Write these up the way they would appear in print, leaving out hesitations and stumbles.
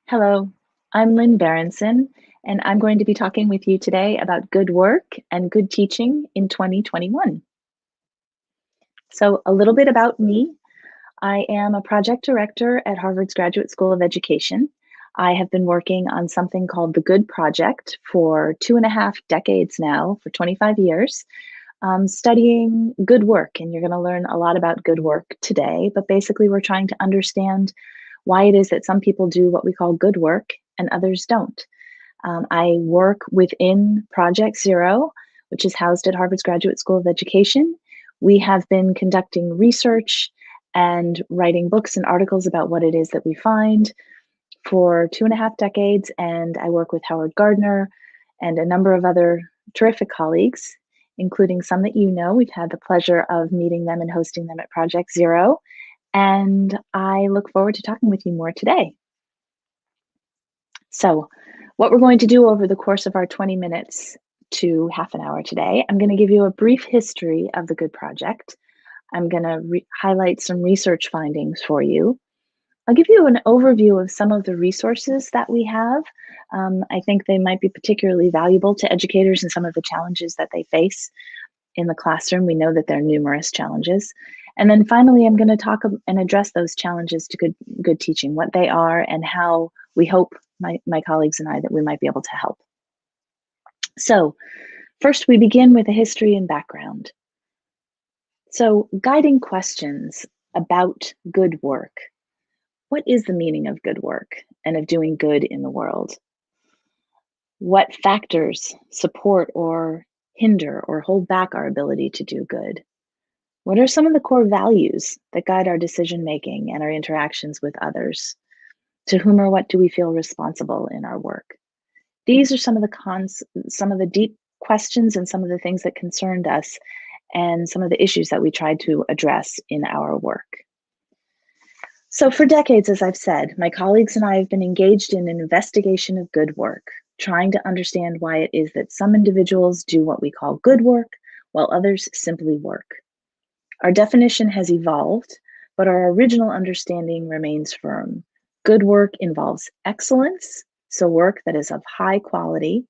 Hello, I'm Lynn Barendsen, and I'm going to be talking with you today about good work and good teaching in 2021. So, a little bit about me. I am a project director at Harvard's Graduate School of Education. I have been working on something called the Good Project for 2.5 decades now, for 25 years, studying good work. And you're going to learn a lot about good work today. But basically, we're trying to understand why it is that some people do what we call good work and others don't. I work within Project Zero, which is housed at Harvard's Graduate School of Education. We have been conducting research and writing books and articles about what it is that we find for 2.5 decades. And I work with Howard Gardner and a number of other terrific colleagues, including some that you know. We've had the pleasure of meeting them and hosting them at Project Zero. And I look forward to talking with you more today. So, what we're going to do over the course of our 20 minutes to half an hour today, I'm going to give you a brief history of the Good Project. I'm going to highlight some research findings for you. I'll give you an overview of some of the resources that we have. I think they might be particularly valuable to educators and some of the challenges that they face in the classroom. We know that there are numerous challenges. And then finally, I'm going to talk and address those challenges to good teaching, what they are and how we hope, my colleagues and I, that we might be able to help. So first, we begin with a history and background. So guiding questions about good work. What is the meaning of good work and of doing good in the world? What factors support or hinder or hold back our ability to do good? What are some of the core values that guide our decision making and our interactions with others? To whom or what do we feel responsible in our work? These are some of the deep questions and some of the things that concerned us and some of the issues that we tried to address in our work. So for decades, as I've said, my colleagues and I have been engaged in an investigation of good work, trying to understand why it is that some individuals do what we call good work, while others simply work. Our definition has evolved, but our original understanding remains firm. Good work involves excellence, so work that is of high quality,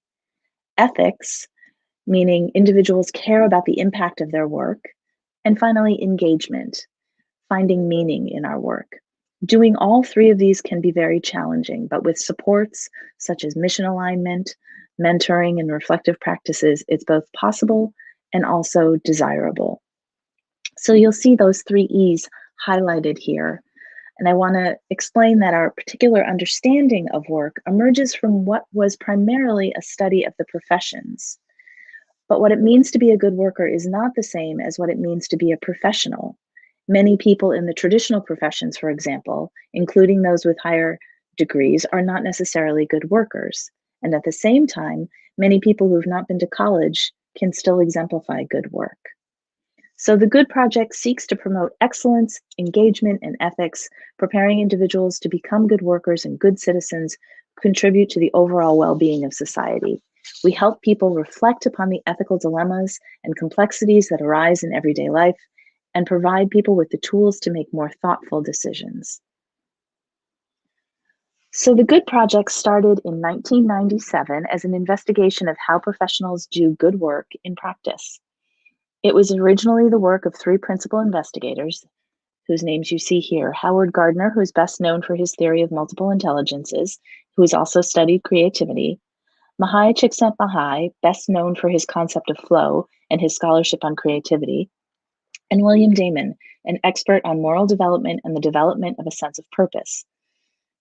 ethics, meaning individuals care about the impact of their work, and finally, engagement, finding meaning in our work. Doing all three of these can be very challenging, but with supports such as mission alignment, mentoring, and reflective practices, it's both possible and also desirable. So you'll see those three E's highlighted here. And I want to explain that our particular understanding of work emerges from what was primarily a study of the professions. But what it means to be a good worker is not the same as what it means to be a professional. Many people in the traditional professions, for example, including those with higher degrees, are not necessarily good workers. And at the same time, many people who've not been to college can still exemplify good work. So the Good Project seeks to promote excellence, engagement, and ethics, preparing individuals to become good workers and good citizens who contribute to the overall well-being of society. We help people reflect upon the ethical dilemmas and complexities that arise in everyday life and provide people with the tools to make more thoughtful decisions. So the Good Project started in 1997 as an investigation of how professionals do good work in practice. It was originally the work of three principal investigators, whose names you see here. Howard Gardner, who is best known for his theory of multiple intelligences, who has also studied creativity. Mahai Csikszentmihalyi, best known for his concept of flow and his scholarship on creativity. And William Damon, an expert on moral development and the development of a sense of purpose.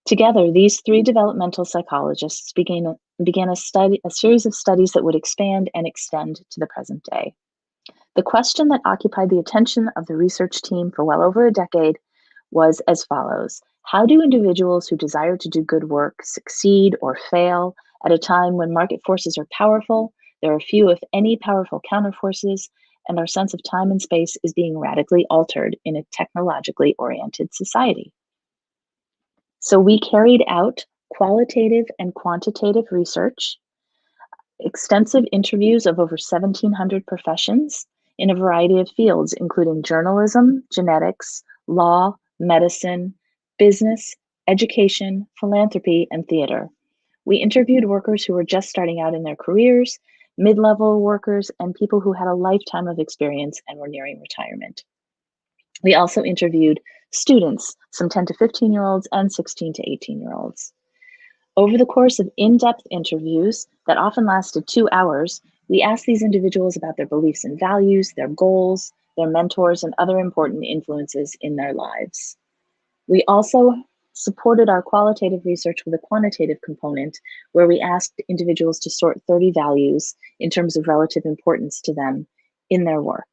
Together, these three developmental psychologists began a series of studies that would expand and extend to the present day. The question that occupied the attention of the research team for well over a decade was as follows: how do individuals who desire to do good work succeed or fail at a time when market forces are powerful, there are few, if any, powerful counterforces, and our sense of time and space is being radically altered in a technologically oriented society? So we carried out qualitative and quantitative research, extensive interviews of over 1,700 professions in a variety of fields, including journalism, genetics, law, medicine, business, education, philanthropy, and theater. We interviewed workers who were just starting out in their careers, mid-level workers, and people who had a lifetime of experience and were nearing retirement. We also interviewed students, some 10 to 15-year-olds and 16 to 18-year-olds. Over the course of in-depth interviews that often lasted 2 hours, we asked these individuals about their beliefs and values, their goals, their mentors, and other important influences in their lives. We also supported our qualitative research with a quantitative component where we asked individuals to sort 30 values in terms of relative importance to them in their work.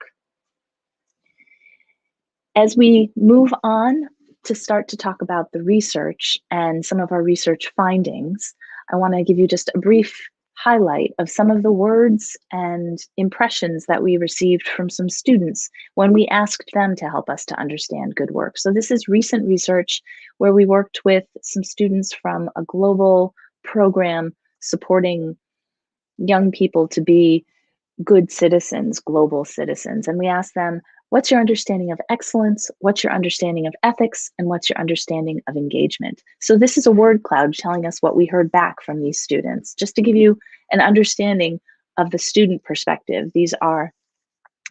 As we move on to start to talk about the research and some of our research findings, I want to give you just a brief highlight of some of the words and impressions that we received from some students when we asked them to help us to understand good work. So this is recent research where we worked with some students from a global program supporting young people to be good citizens, global citizens. And we asked them, what's your understanding of excellence? What's your understanding of ethics? And what's your understanding of engagement? So this is a word cloud telling us what we heard back from these students, just to give you an understanding of the student perspective. These are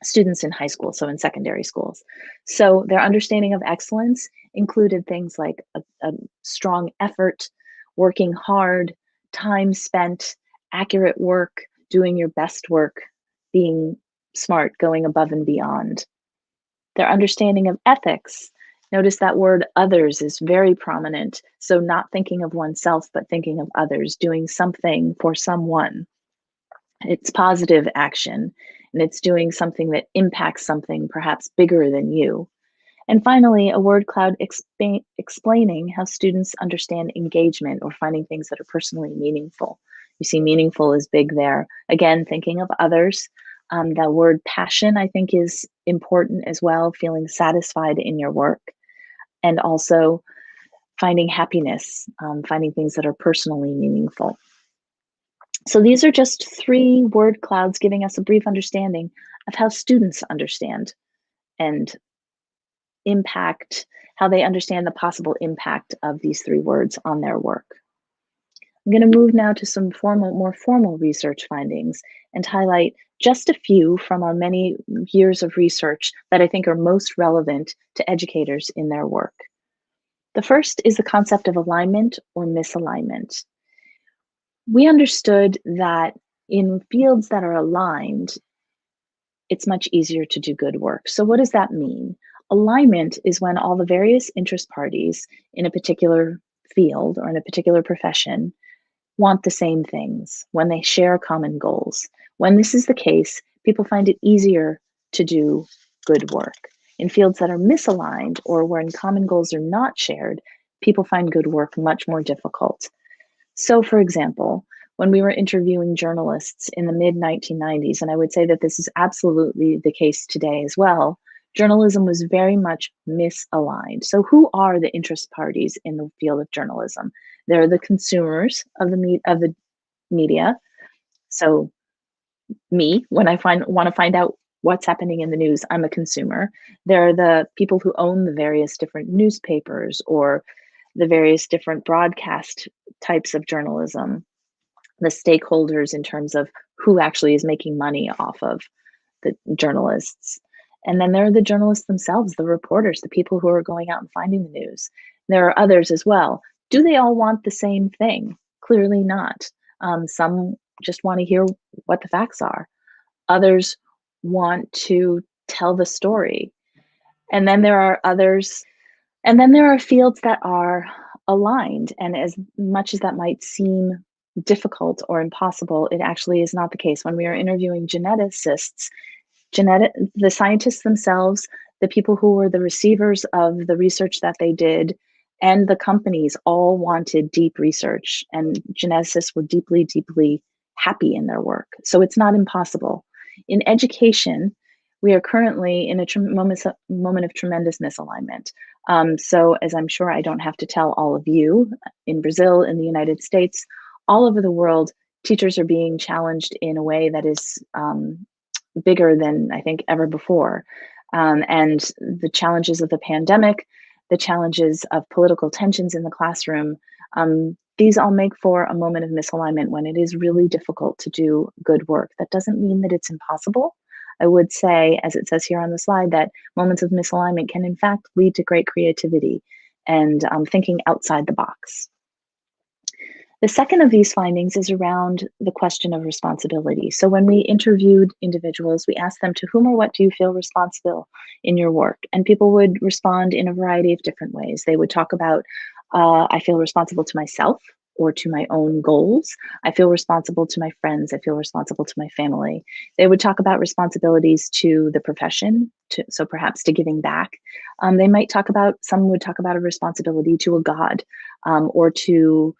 students in high school, so in secondary schools. So their understanding of excellence included things like a strong effort, working hard, time spent, accurate work, doing your best work, being smart, going above and beyond. Their understanding of ethics, notice that word others is very prominent. So not thinking of oneself, but thinking of others, doing something for someone. It's positive action, and it's doing something that impacts something perhaps bigger than you. And finally, a word cloud explaining how students understand engagement or finding things that are personally meaningful. You see meaningful is big there. Again, thinking of others. That word passion, I think, is important as well, feeling satisfied in your work. And also finding happiness, finding things that are personally meaningful. So these are just 3 word clouds giving us a brief understanding of how students understand and impact, how they understand the possible impact of these 3 words on their work. I'm going to move now to some more formal research findings and highlight just a few from our many years of research that I think are most relevant to educators in their work. The first is the concept of alignment or misalignment. We understood that in fields that are aligned, it's much easier to do good work. So what does that mean? Alignment is when all the various interest parties in a particular field or in a particular profession want the same things, when they share common goals. When this is the case, people find it easier to do good work. In fields that are misaligned or when common goals are not shared, people find good work much more difficult. So for example, when we were interviewing journalists in the mid-1990s, and I would say that this is absolutely the case today as well, journalism was very much misaligned. So who are the interest parties in the field of journalism? They're the consumers of the media. So me, when I want to find out what's happening in the news, I'm a consumer. There are the people who own the various different newspapers or the various different broadcast types of journalism, the stakeholders in terms of who actually is making money off of the journalists. And then there are the journalists themselves, the reporters, the people who are going out and finding the news. There are others as well. Do they all want the same thing? Clearly not. Some just want to hear what the facts are. Others want to tell the story. And then there are others, and then there are fields that are aligned. And as much as that might seem difficult or impossible, it actually is not the case. When we are interviewing geneticists, the scientists themselves, the people who were the receivers of the research that they did, and the companies all wanted deep research, and geneticists were deeply, deeply happy in their work. So it's not impossible. In education, we are currently in a moment of tremendous misalignment. So as I'm sure I don't have to tell all of you, in Brazil, in the United States, all over the world, teachers are being challenged in a way that is bigger than I think ever before. And the challenges of the pandemic, the challenges of political tensions in the classroom, these all make for a moment of misalignment when it is really difficult to do good work. That doesn't mean that it's impossible. I would say, as it says here on the slide, that moments of misalignment can in fact lead to great creativity and thinking outside the box. The second of these findings is around the question of responsibility. So when we interviewed individuals, we asked them, to whom or what do you feel responsible in your work? And people would respond in a variety of different ways. They would talk about, I feel responsible to myself or to my own goals. I feel responsible to my friends. I feel responsible to my family. They would talk about responsibilities to the profession, so perhaps to giving back. They might talk about, some would talk about a responsibility to a god or to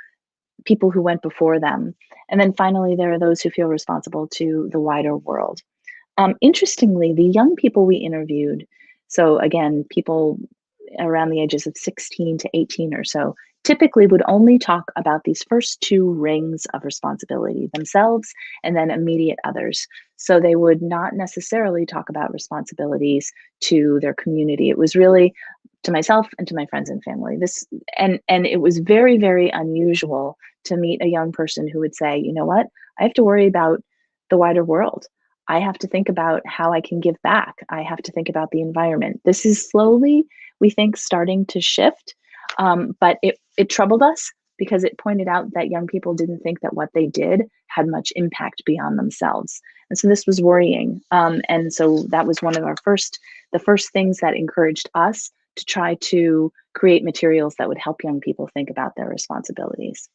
people who went before them. And then finally, there are those who feel responsible to the wider world. Interestingly, the young people we interviewed, so again, people around the ages of 16 to 18 or so, typically would only talk about these first two rings of responsibility, themselves and then immediate others. So they would not necessarily talk about responsibilities to their community. It was really to myself and to my friends and family. And it was very, very unusual to meet a young person who would say, you know what, I have to worry about the wider world. I have to think about how I can give back. I have to think about the environment. This is slowly, we think, starting to shift, but it troubled us because it pointed out that young people didn't think that what they did had much impact beyond themselves. And so this was worrying. And so that was one of the first things that encouraged us to try to create materials that would help young people think about their responsibilities.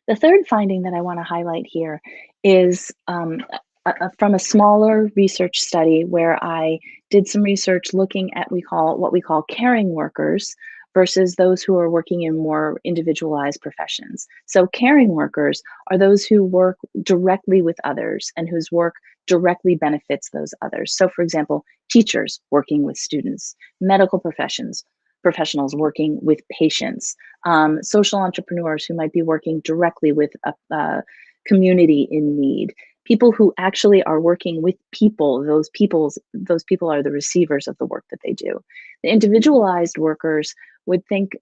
The third finding that I want to highlight here is from a smaller research study where I did some research looking at what we call caring workers versus those who are working in more individualized professions. So caring workers are those who work directly with others and whose work directly benefits those others. So for example, teachers working with students, medical professionals working with patients, social entrepreneurs who might be working directly with a community in need, people who actually are working with people. Those people are the receivers of the work that they do. The individualized workers would think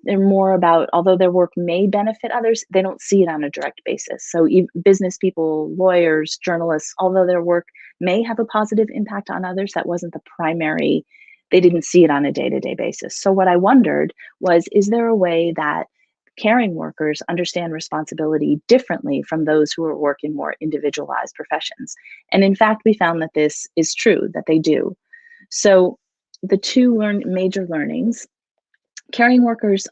they're more about, although their work may benefit others, they don't see it on a direct basis. So business people, lawyers, journalists, although their work may have a positive impact on others, that wasn't the primary, they didn't see it on a day-to-day basis. So what I wondered was, is there a way that caring workers understand responsibility differently from those who are working more individualized professions? And in fact, we found that this is true, that they do. So the two major learnings, caring workers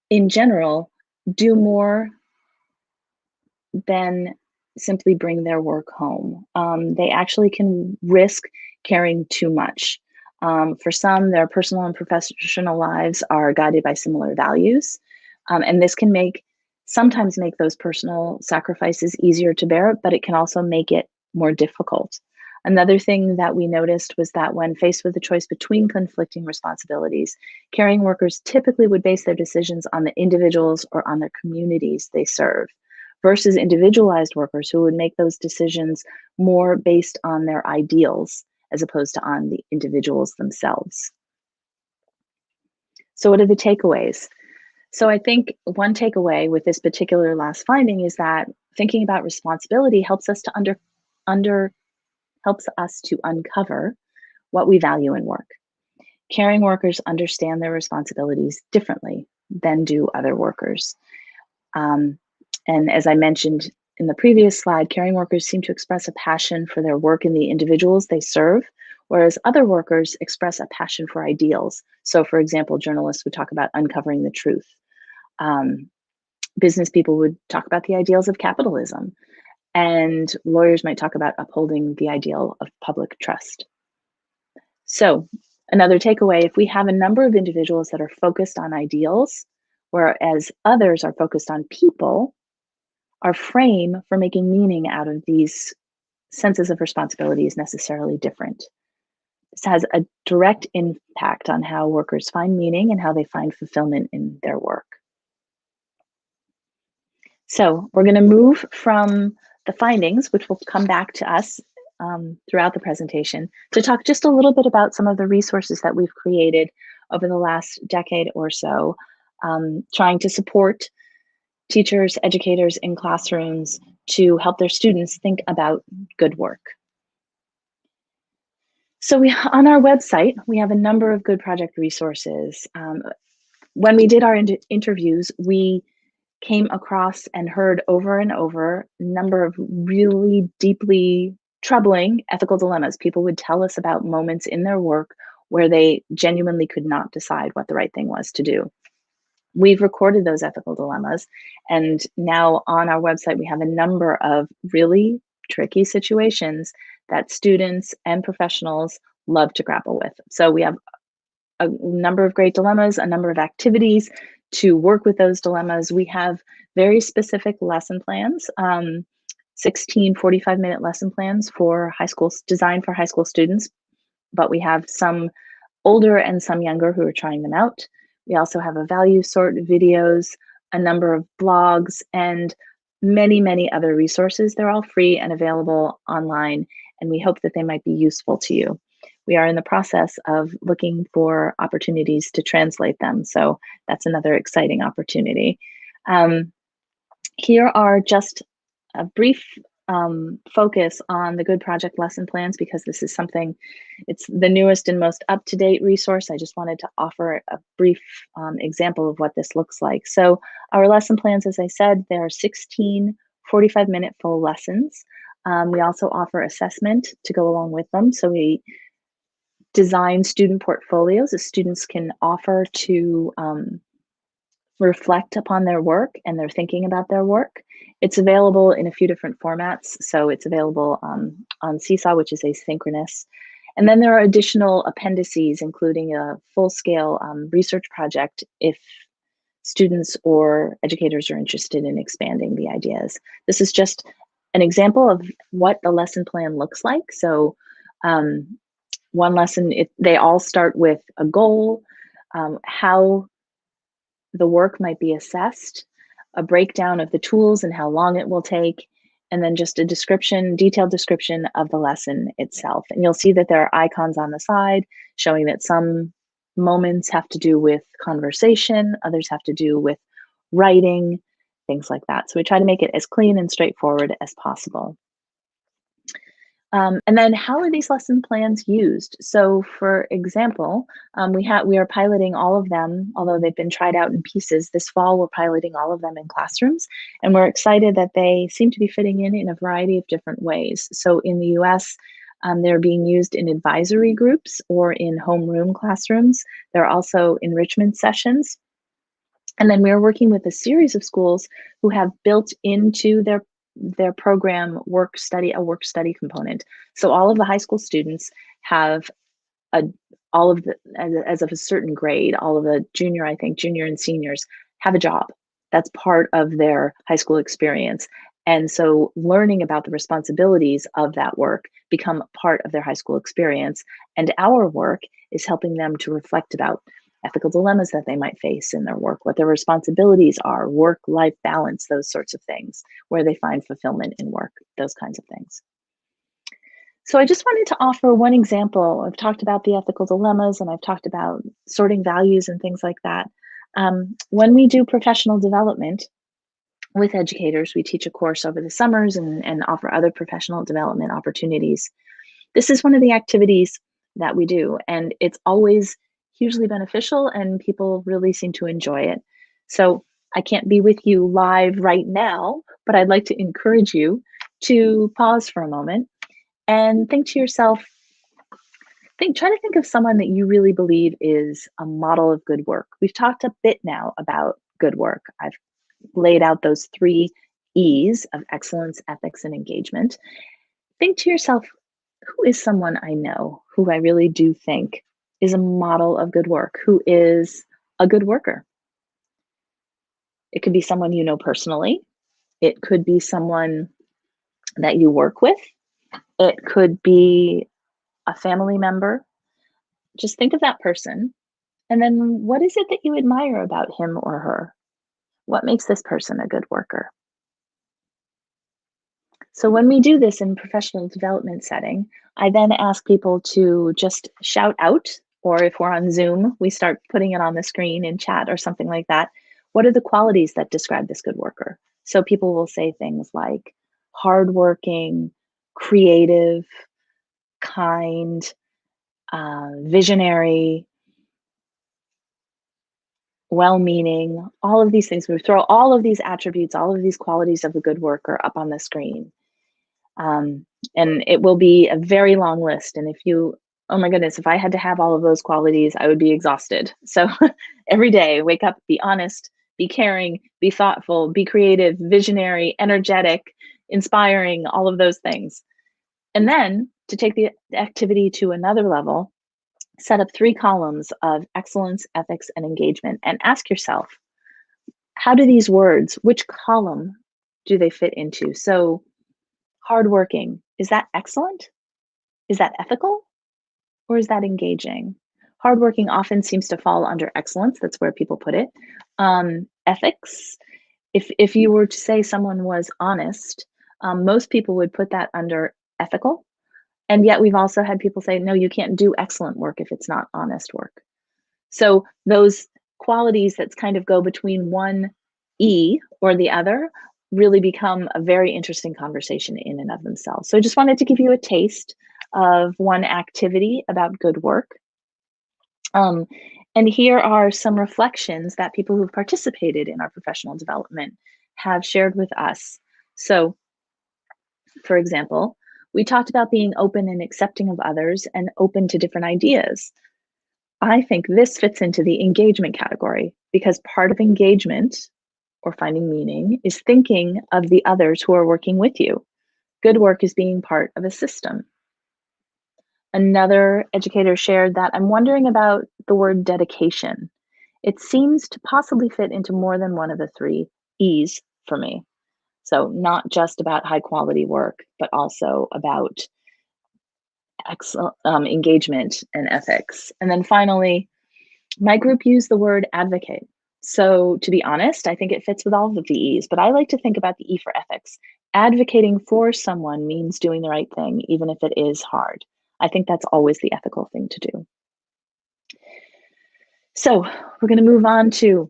in general do more than simply bring their work home. They actually can risk caring too much. For some, their personal and professional lives are guided by similar values. And this can sometimes make those personal sacrifices easier to bear, but it can also make it more difficult. Another thing that we noticed was that when faced with the choice between conflicting responsibilities, caring workers typically would base their decisions on the individuals or on their communities they serve, versus individualized workers who would make those decisions more based on their ideals as opposed to on the individuals themselves. So what are the takeaways? So I think one takeaway with this particular last finding is that thinking about responsibility helps us to uncover what we value in work. Caring workers understand their responsibilities differently than do other workers. And as I mentioned in the previous slide, caring workers seem to express a passion for their work in the individuals they serve, whereas other workers express a passion for ideals. So for example, journalists would talk about uncovering the truth. Business people would talk about the ideals of capitalism, and lawyers might talk about upholding the ideal of public trust. So another takeaway, if we have a number of individuals that are focused on ideals, whereas others are focused on people, our frame for making meaning out of these senses of responsibility is necessarily different. This has a direct impact on how workers find meaning and how they find fulfillment in their work. So we're going to move from the findings, which will come back to us throughout the presentation, to talk just a little bit about some of the resources that we've created over the last decade or so, trying to support teachers, educators in classrooms to help their students think about good work. So on our website, we have a number of good project resources. When we did our interviews, we came across and heard over and over a number of really deeply troubling ethical dilemmas. People would tell us about moments in their work where they genuinely could not decide what the right thing was to do. We've recorded those ethical dilemmas, and now on our website, we have a number of really tricky situations that students and professionals love to grapple with. So we have a number of great dilemmas, a number of activities to work with those dilemmas. We have very specific lesson plans, 16 45-minute lesson plans for high school, designed for high school students, but we have some older and some younger who are trying them out. We also have a value sort videos, a number of blogs, and many, many other resources. They're all free and available online, and we hope that they might be useful to you. We are in the process of looking for opportunities to translate them, so that's another exciting opportunity. Here are just a brief focus on the Good Project lesson plans, because this is something, it's the newest and most up-to-date resource. I just wanted to offer a brief example of what this looks like. So our lesson plans, as I said, there are 16 45-minute full lessons. We also offer assessment to go along with them. So we design student portfolios that students can offer to reflect upon their work and their thinking about their work. It's available in a few different formats. So it's available on Seesaw, which is asynchronous. And then there are additional appendices, including a full-scale research project if students or educators are interested in expanding the ideas. This is just an example of what the lesson plan looks like. So one lesson, they all start with a goal, how the work might be assessed, a breakdown of the tools and how long it will take, and then just a description, detailed description of the lesson itself. And you'll see that there are icons on the side showing that some moments have to do with conversation, others have to do with writing, things like that. So we try to make it as clean and straightforward as possible. And then how are these lesson plans used? So for example, we are piloting all of them, although they've been tried out in pieces. This fall, we're piloting all of them in classrooms, and we're excited that they seem to be fitting in a variety of different ways. So in the US, they're being used in advisory groups or in homeroom classrooms. There are also enrichment sessions. And then we're working with a series of schools who have built into their program a work study component. So all of the high school students have all of the, as of a certain grade, all of the junior and seniors have a job. That's part of their high school experience. And so learning about the responsibilities of that work become part of their high school experience. And our work is helping them to reflect about ethical dilemmas that they might face in their work, what their responsibilities are, work-life balance, those sorts of things, where they find fulfillment in work, those kinds of things. So I just wanted to offer one example. I've talked about the ethical dilemmas and I've talked about sorting values and things like that. When we do professional development with educators, we teach a course over the summers and offer other professional development opportunities. This is one of the activities that we do, and it's always hugely beneficial and people really seem to enjoy it. So I can't be with you live right now, but I'd like to encourage you to pause for a moment and think to yourself, try to think of someone that you really believe is a model of good work. We've talked a bit now about good work. I've laid out those 3 E's of excellence, ethics, and engagement. Think to yourself, who is someone I know who I really do think is a model of good work, who is a good worker? It could be someone you know personally. It could be someone that you work with. It could be a family member. Just think of that person. And then what is it that you admire about him or her? What makes this person a good worker? So when we do this in professional development setting, I then ask people to just shout out or if we're on Zoom, we start putting it on the screen in chat or something like that. What are the qualities that describe this good worker? So people will say things like hardworking, creative, kind, visionary, well-meaning, all of these things. We throw all of these attributes, all of these qualities of a good worker up on the screen. And it will be a very long list. And if you, oh my goodness, if I had to have all of those qualities, I would be exhausted. So every day, wake up, be honest, be caring, be thoughtful, be creative, visionary, energetic, inspiring, all of those things. And then to take the activity to another level, set up 3 columns of excellence, ethics, and engagement, and ask yourself, how do these words, which column do they fit into? So hardworking, is that excellent? Is that ethical? Or is that engaging? Hardworking often seems to fall under excellence. That's where people put it. Ethics, if you were to say someone was honest, most people would put that under ethical. And yet we've also had people say, no, you can't do excellent work if it's not honest work. So those qualities that kind of go between one E or the other really become a very interesting conversation in and of themselves. So I just wanted to give you a taste of one activity about good work. And here are some reflections that people who've participated in our professional development have shared with us. So, for example, we talked about being open and accepting of others and open to different ideas. I think this fits into the engagement category because part of engagement or finding meaning is thinking of the others who are working with you. Good work is being part of a system. Another educator shared that I'm wondering about the word dedication. It seems to possibly fit into more than one of the 3 E's for me. So not just about high quality work, but also about excellent engagement and ethics. And then finally, my group used the word advocate. So to be honest, I think it fits with all of the E's, but I like to think about the E for ethics. Advocating for someone means doing the right thing, even if it is hard. I think that's always the ethical thing to do. So we're going to move on to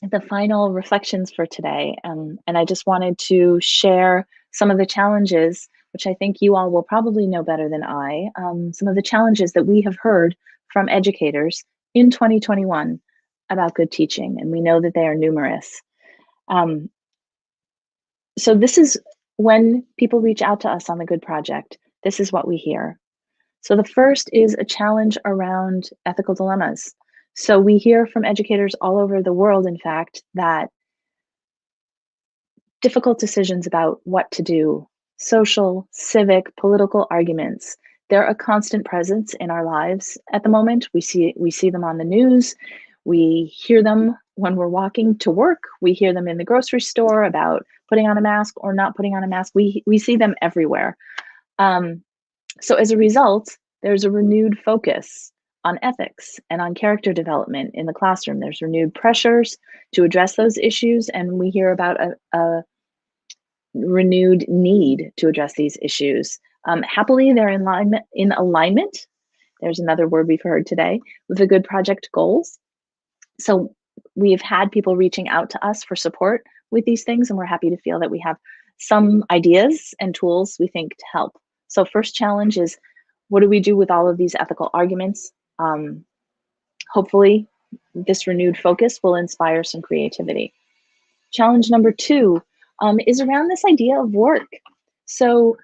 the final reflections for today. And I just wanted to share some of the challenges, which I think you all will probably know better than I, some of the challenges that we have heard from educators in 2021 about good teaching. And we know that they are numerous. So this is when people reach out to us on the Good Project, this is what we hear. So the first is a challenge around ethical dilemmas. So we hear from educators all over the world, in fact, that difficult decisions about what to do, social, civic, political arguments, they're a constant presence in our lives at the moment. We see them on the news. We hear them when we're walking to work. We hear them in the grocery store about putting on a mask or not putting on a mask. We see them everywhere. So as a result, there's a renewed focus on ethics and on character development in the classroom. There's renewed pressures to address those issues, and we hear about a renewed need to address these issues. Happily, they're in alignment. There's another word we've heard today, with the Good Project goals. So we've had people reaching out to us for support with these things, and we're happy to feel that we have some ideas and tools we think to help. So first challenge is, what do we do with all of these ethical arguments? Hopefully, this renewed focus will inspire some creativity. Challenge number 2 is around this idea of work. So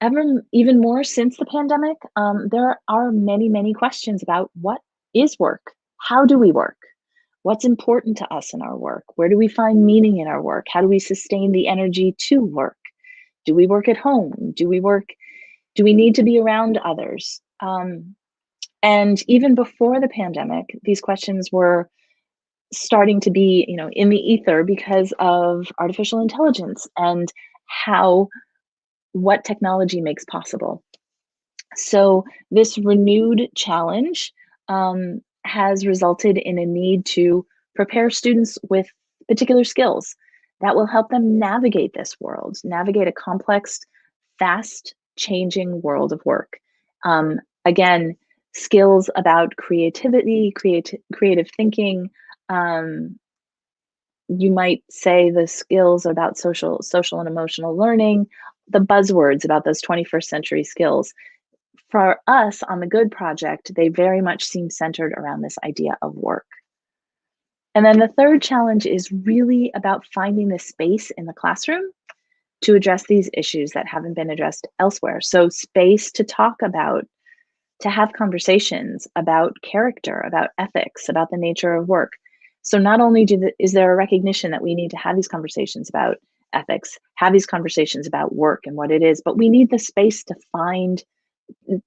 even more since the pandemic, there are many, many questions about what is work? How do we work? What's important to us in our work? Where do we find meaning in our work? How do we sustain the energy to work? Do we work at home? Do we need to be around others? And even before the pandemic, these questions were starting to be, in the ether because of artificial intelligence and what technology makes possible. So this renewed challenge has resulted in a need to prepare students with particular skills that will help them navigate this world, navigate a complex, fast changing world of work. Again, skills about creativity, creative thinking. You might say the skills about social and emotional learning, the buzzwords about those 21st century skills. For us on the Good Project, they very much seem centered around this idea of work. And then the third challenge is really about finding the space in the classroom to address these issues that haven't been addressed elsewhere. So space to talk about, to have conversations about character, about ethics, about the nature of work. So not only is there a recognition that we need to have these conversations about ethics, have these conversations about work and what it is, but we need the space to find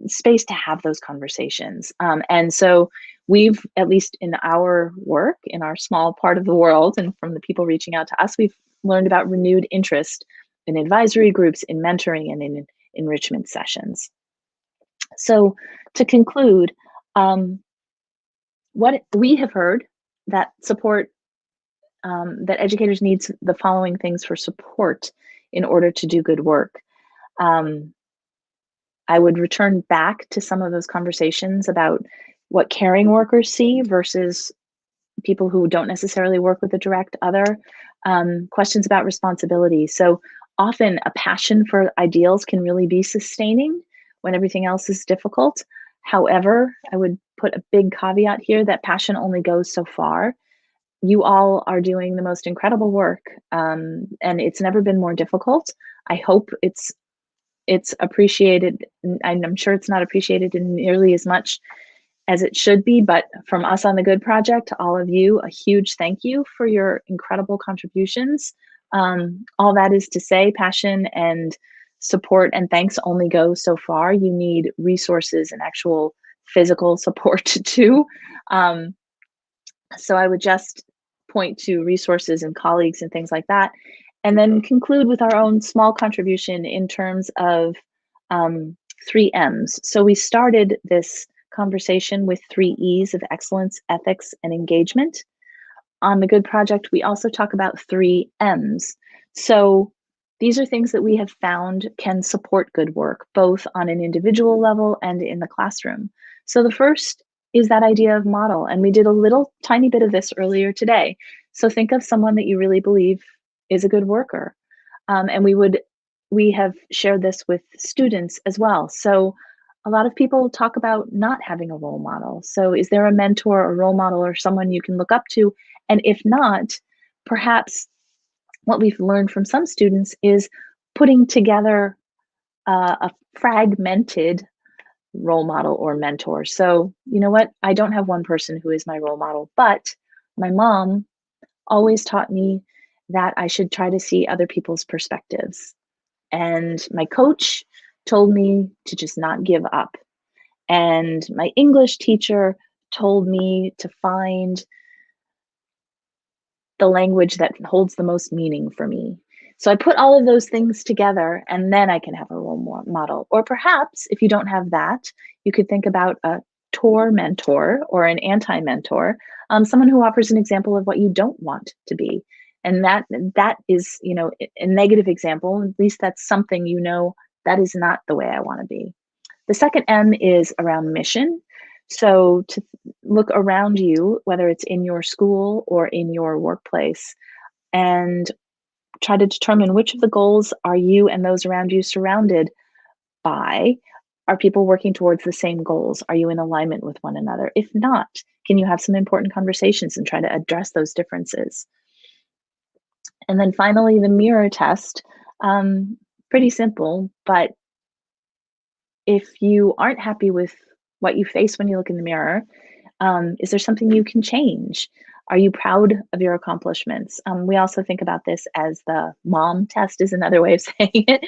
space to have those conversations. And so we've, at least in our work, in our small part of the world, and from the people reaching out to us, we've learned about renewed interest in advisory groups, in mentoring, and in enrichment sessions. So to conclude, what we have heard that that educators need the following things for support in order to do good work. I would return back to some of those conversations about what caring workers see versus people who don't necessarily work with a direct other. Questions about responsibility. So often a passion for ideals can really be sustaining when everything else is difficult. However, I would put a big caveat here that passion only goes so far. You all are doing the most incredible work, and it's never been more difficult. I hope it's appreciated, and I'm sure it's not appreciated in nearly as much as it should be, but from us on the Good Project to all of you, a huge thank you for your incredible contributions. All that is to say, passion and support and thanks only go so far. You need resources and actual physical support too. So I would just point to resources and colleagues and things like that, and then conclude with our own small contribution in terms of 3 M's. So we started this conversation with 3 E's of excellence, ethics, and engagement. On the Good Project, we also talk about 3 M's. So these are things that we have found can support good work, both on an individual level and in the classroom. So the first is that idea of model, and we did a little tiny bit of this earlier today. So think of someone that you really believe is a good worker. And we have shared this with students as well. So a lot of people talk about not having a role model. So is there a mentor or role model or someone you can look up to? And if not, perhaps what we've learned from some students is putting together a fragmented role model or mentor. So, you know what? I don't have one person who is my role model, but my mom always taught me that I should try to see other people's perspectives. And my coach told me to just not give up. And my English teacher told me to find the language that holds the most meaning for me. So I put all of those things together, and then I can have a role model. Or perhaps if you don't have that, you could think about a tor mentor or an anti-mentor, someone who offers an example of what you don't want to be. And that is, a negative example. At least that's something that is not the way I want to be. The second M is around mission. So to look around you, whether it's in your school or in your workplace, and try to determine which of the goals are you and those around you surrounded by. Are people working towards the same goals? Are you in alignment with one another? If not, can you have some important conversations and try to address those differences? And then finally, the mirror test. Pretty simple, but if you aren't happy with what you face when you look in the mirror, is there something you can change? Are you proud of your accomplishments? We also think about this as the mom test is another way of saying it.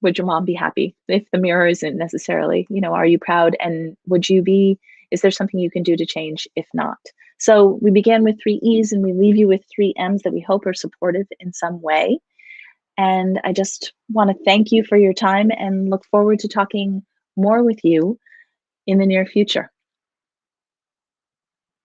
Would your mom be happy if the mirror isn't necessarily, are you proud? And is there something you can do to change if not? So we began with 3 E's and we leave you with 3 M's that we hope are supportive in some way. And I just want to thank you for your time and look forward to talking more with you in the near future.